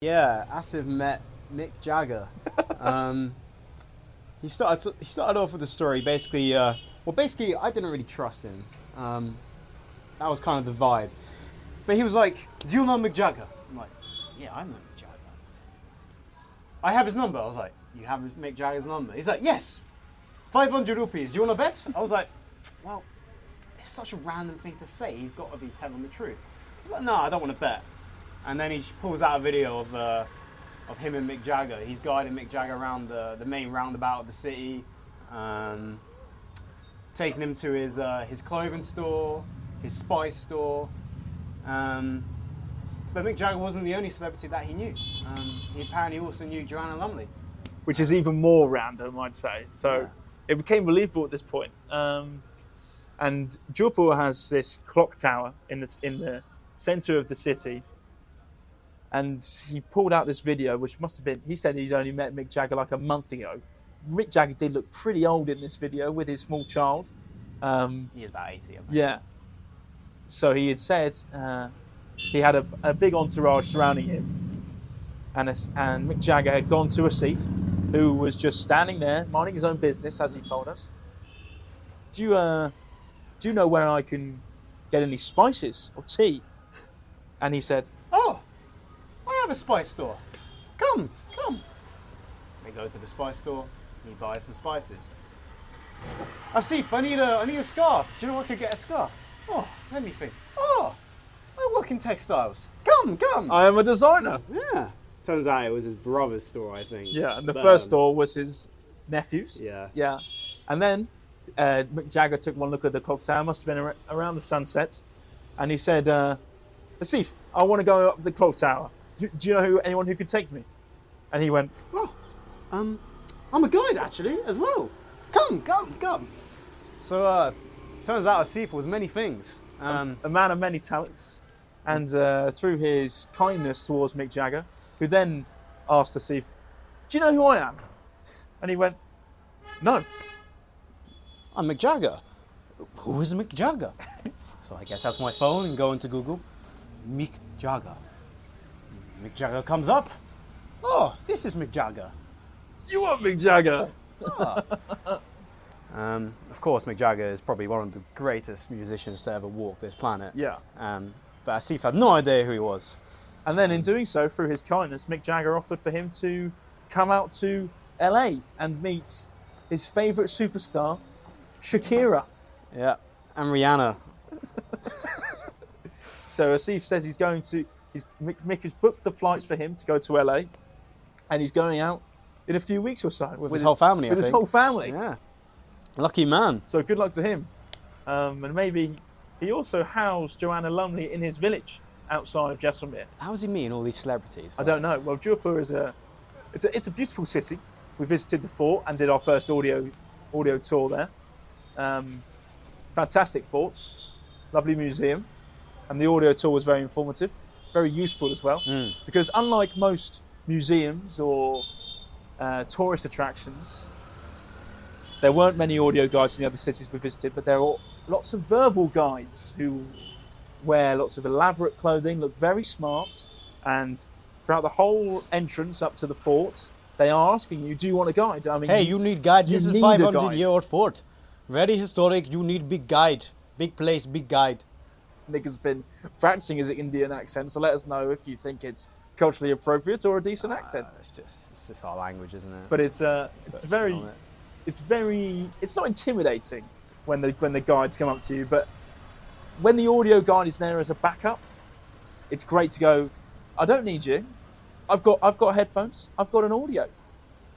Yeah, Asif met Mick Jagger. Um, he started off with the story. Basically, I didn't really trust him. That was kind of the vibe. But he was like, "Do you know Mick Jagger?" I'm like, "Yeah, I know Mick Jagger. I have his number." I was like, "You have Mick Jagger's number?" He's like, "Yes, 500 rupees. Do you want to bet?" I was like, "Well, it's such a random thing to say. He's got to be telling the truth." I was like, "No, I don't want to bet." And then he pulls out a video of him and Mick Jagger. He's guiding Mick Jagger around the main roundabout of the city, taking him to his clothing store, his spice store. But Mick Jagger wasn't the only celebrity that he knew. He apparently also knew Joanna Lumley. Which is even more random, I'd say. So Yeah. It became believable at this point. And Jaipur has this clock tower in the centre of the city. And he pulled out this video, which must have been, he said he'd only met Mick Jagger like a month ago. Mick Jagger did look pretty old in this video with his small child. He is about 80. Yeah. So he had said he had a big entourage surrounding him. And Mick Jagger had gone to Asif, who was just standing there, minding his own business, as he told us. Do you know where I can get any spices or tea? And he said, "Oh, I have a spice store. Come. They go to the spice store. He buys some spices. Asif, I need a scarf. Do you know I could get a scarf? Oh, let me think. Oh, I work in textiles. Come. I am a designer. Yeah. Turns out it was his brother's store, I think. Yeah, and the first store was his nephew's. Yeah. Yeah. And then Mick Jagger took one look at the clock tower, must have been around the sunset, and he said, Asif, I want to go up the clock tower. Do you know anyone who could take me? And he went, Oh, I'm a guide actually as well. Come. So turns out Asif was many things. a man of many talents. And through his kindness towards Mick Jagger, who then asked Asif, do you know who I am? And he went, no. I'm Mick Jagger. Who is Mick Jagger? So I get out my phone and go into Google. Mick Jagger. Mick Jagger comes up. Oh, this is Mick Jagger. You are Mick Jagger. Of course, Mick Jagger is probably one of the greatest musicians to ever walk this planet. Yeah. But Asif had no idea who he was. And then in doing so, through his kindness, Mick Jagger offered for him to come out to LA and meet his favourite superstar, Shakira. Yeah, and Rihanna. So Asif says Mick has booked the flights for him to go to LA, and he's going out in a few weeks or so. With his whole family, With his whole family. Yeah. Lucky man. So good luck to him. And maybe he also housed Joanna Lumley in his village outside of Jaisalmer. How was he meeting all these celebrities? I don't know. Well, Jaipur is it's a beautiful city. We visited the fort and did our first audio tour there. Fantastic fort, lovely museum, and the audio tour was very informative, very useful as well. Because unlike most museums or tourist attractions, there weren't many audio guides in the other cities we visited, but there are lots of verbal guides who wear lots of elaborate clothing, look very smart, and throughout the whole entrance up to the fort, they are asking you, do you want a guide? I mean, hey, you need guide. This is need a 500-year-old fort. Very historic. You need big guide. Big place, big guide. Nick has been practicing his Indian accent, so let us know if you think it's culturally appropriate or a decent accent. It's just our language, isn't it? But it's not intimidating when the guides come up to you, but when the audio guide is there as a backup, it's great to go, I don't need you. I've got headphones. I've got an audio.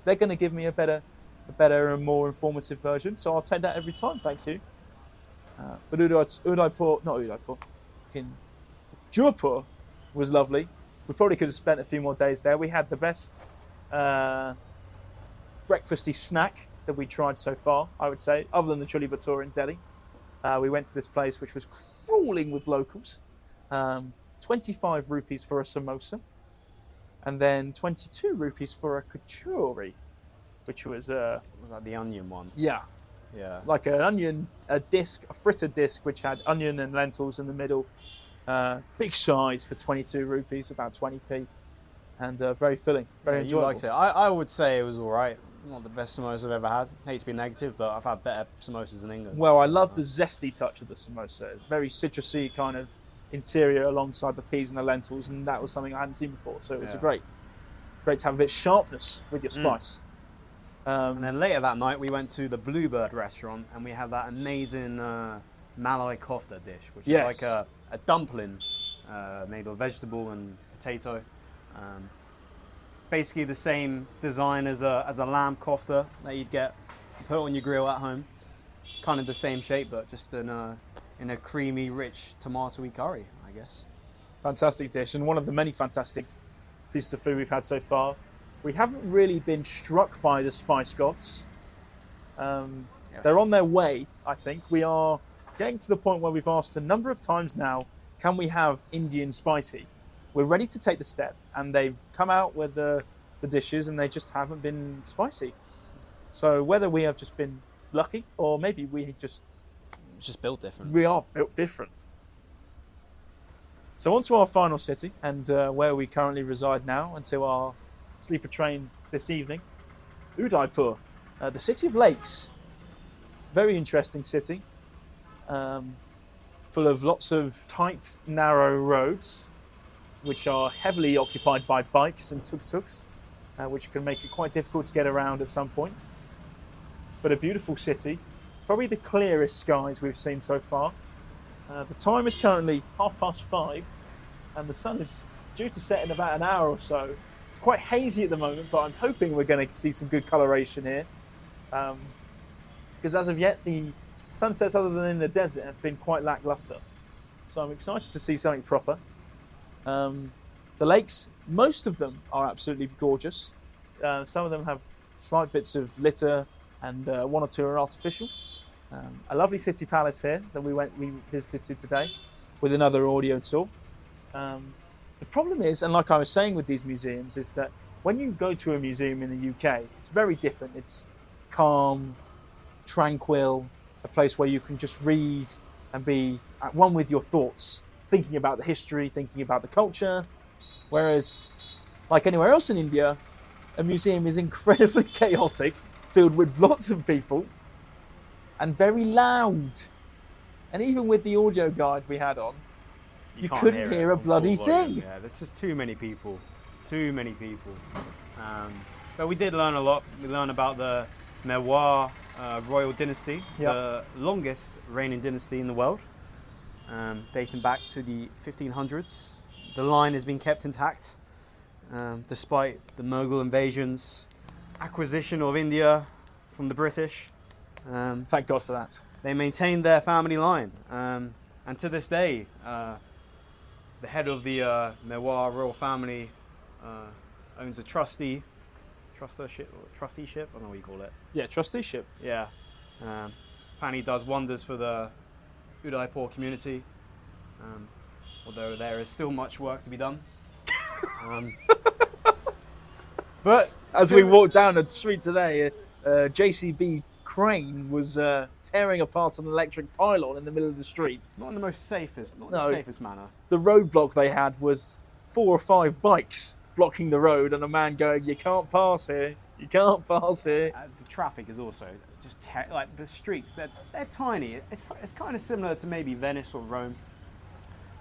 They're going to give me a better and more informative version, so I'll take that every time. Thank you. But Jaipur was lovely. We probably could have spent a few more days there. We had the best breakfasty snack that we tried so far, I would say, other than the chole bhature in Delhi. We went to this place which was crawling with locals. 25 rupees for a samosa, and then 22 rupees for a kachori, which was Was that the onion one? Yeah, like an onion, a frittered disc, which had onion and lentils in the middle. Big size for 22 rupees, about 20p. and very filling, very You enjoyable. liked it. I would say it was all right. Not the best samosas I've ever had. Hate to be negative, but I've had better samosas in England. Well, I love the zesty touch of the samosa. Very citrusy kind of interior alongside the peas and the lentils, and that was something I hadn't seen before. So it was great to have a bit of sharpness with your spice. And then later that night, we went to the Bluebird restaurant, and we had that amazing Malai kofta dish, which is like a dumpling made of vegetable and potato. Basically the same design as a lamb kofta that you'd get put on your grill at home. Kind of the same shape, but just in a creamy, rich, tomatoey curry, I guess. Fantastic dish, and one of the many fantastic pieces of food we've had so far. We haven't really been struck by the spice gods. They're on their way, I think. We are getting to the point where we've asked a number of times now, can we have Indian spicy? We're ready to take the step, and they've come out with the dishes, and they just haven't been spicy. So whether we have just been lucky, or maybe we just built different. We are built different. So on to our final city, and where we currently reside now, and to our sleeper train this evening, Udaipur, the city of lakes. Very interesting city, full of lots of tight, narrow roads, which are heavily occupied by bikes and tuk-tuks, which can make it quite difficult to get around at some points. But a beautiful city, probably the clearest skies we've seen so far. The time is currently 5:30, and the sun is due to set in about an hour or so. It's quite hazy at the moment, but I'm hoping we're going to see some good coloration here. Because as of yet, the sunsets other than in the desert have been quite lackluster. So I'm excited to see something proper. The lakes, most of them are absolutely gorgeous. Some of them have slight bits of litter, and one or two are artificial. A lovely city palace here that we visited today with another audio tour. The problem is, and like I was saying with these museums, is that when you go to a museum in the UK, it's very different. It's calm, tranquil, a place where you can just read and be at one with your thoughts, thinking about the history, thinking about the culture. Whereas, like anywhere else in India, a museum is incredibly chaotic, filled with lots of people, and very loud. And even with the audio guide we had on, you couldn't hear a bloody thing. Yeah, there's just too many people. But we did learn a lot. We learned about the Mewar royal dynasty, the longest reigning dynasty in the world, dating back to the 1500s. The line has been kept intact, despite the Mughal invasions, acquisition of India from the British. Thank God for that. They maintained their family line, and to this day, the head of the Mewar royal family owns a trusteeship. I don't know what you call it. Yeah, trusteeship. Yeah. Apparently does wonders for the Udaipur community, although there is still much work to be done. But as we walked down the street today, JCB crane was tearing apart an electric pylon in the middle of the street. Not in the most safest, the safest manner. The roadblock they had was 4 or 5 bikes blocking the road, and a man going, "You can't pass here. You can't pass here." The traffic is also just like the streets. They're tiny. It's kind of similar to maybe Venice or Rome,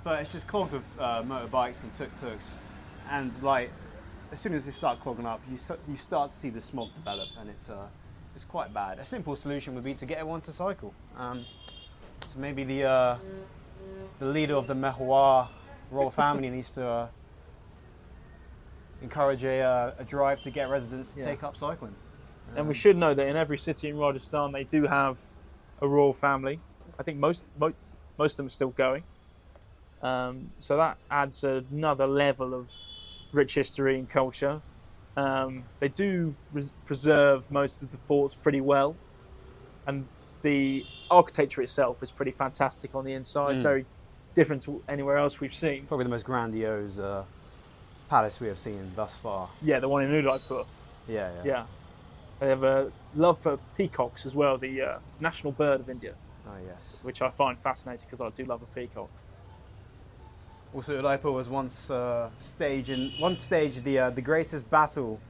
but it's just clogged with motorbikes and tuk-tuks. And like as soon as they start clogging up, you start to see the smog develop, and it's quite bad. A simple solution would be to get everyone to cycle. So maybe the leader of the Mewar royal family needs to encourage a drive to get residents to take up cycling. And we should know that in every city in Rajasthan they do have a royal family. I think most of them are still going. So that adds another level of rich history and culture. They do preserve most of the forts pretty well, and the architecture itself is pretty fantastic on the inside, very different to anywhere else we've seen. Probably the most grandiose palace we have seen thus far. Yeah, the one in Udaipur. Yeah. They have a love for peacocks as well, the national bird of India. Oh yes. Which I find fascinating because I do love a peacock. Also, Udaipur was once staged the greatest battle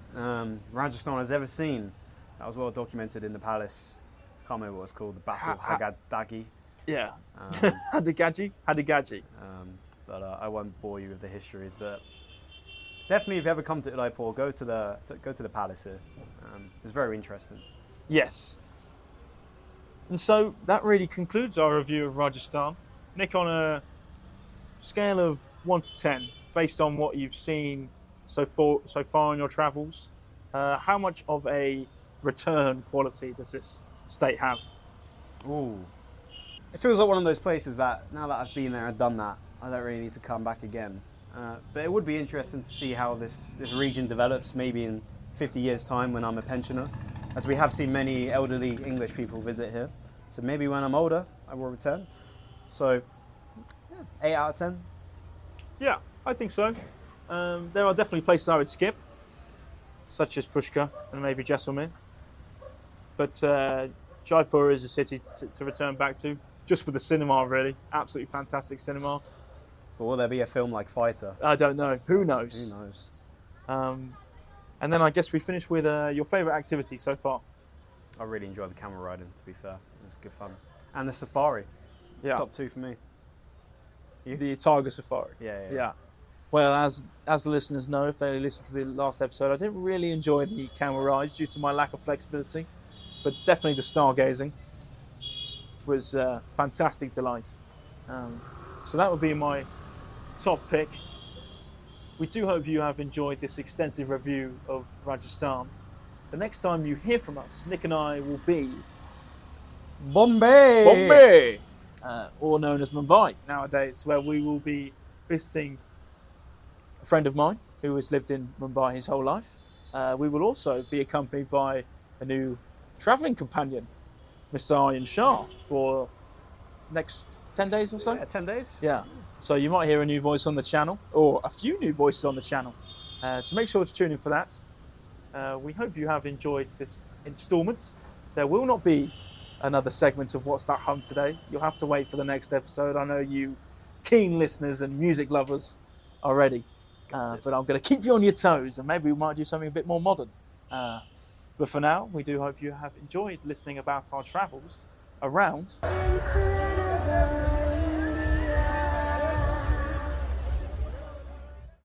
Rajasthan has ever seen. That was well documented in the palace. Can't remember what it's called, the Battle of Hagadagi. Yeah, Hadigagi. But I won't bore you with the histories. But definitely, if you ever come to Udaipur, go to the palace here. It's very interesting. Yes. And so that really concludes our review of Rajasthan. Nick, on a scale of 1 to 10, based on what you've seen so far in your travels, how much of a return quality does this state have? Ooh. It feels like one of those places that now that I've been there and done that, I don't really need to come back again. But it would be interesting to see how this region develops, maybe in 50 years' time when I'm a pensioner, as we have seen many elderly English people visit here. So maybe when I'm older, I will return. So, yeah, 8 out of 10. Yeah, I think so. There are definitely places I would skip, such as Pushkar and maybe Jaisalmer. But Jaipur is a city to return back to, just for the cinema, really. Absolutely fantastic cinema. But will there be a film like Fighter? I don't know. Who knows? Who knows? And then I guess we finish with your favourite activity so far. I really enjoyed the camel riding, to be fair. It was good fun. And the safari. Yeah. Top 2 for me. You? The Tiger Safari. Yeah. Well, as the listeners know, if they listened to the last episode, I didn't really enjoy the camel rides due to my lack of flexibility. But definitely the stargazing was a fantastic delight. So that would be my top pick. We do hope you have enjoyed this extensive review of Rajasthan. The next time you hear from us, Nick and I will be Bombay! Or known as Mumbai nowadays, where we will be visiting a friend of mine who has lived in Mumbai his whole life. We will also be accompanied by a new travelling companion, Mr. Aryan Shah, for next 10 days or so. Yeah, 10 days. Yeah. So you might hear a new voice on the channel, or a few new voices on the channel. So make sure to tune in for that. We hope you have enjoyed this instalment. There will not be another segment of What's That Hum today. You'll have to wait for the next episode. I know you keen listeners and music lovers are ready. But I'm going to keep you on your toes, and maybe we might do something a bit more modern. But for now, we do hope you have enjoyed listening about our travels around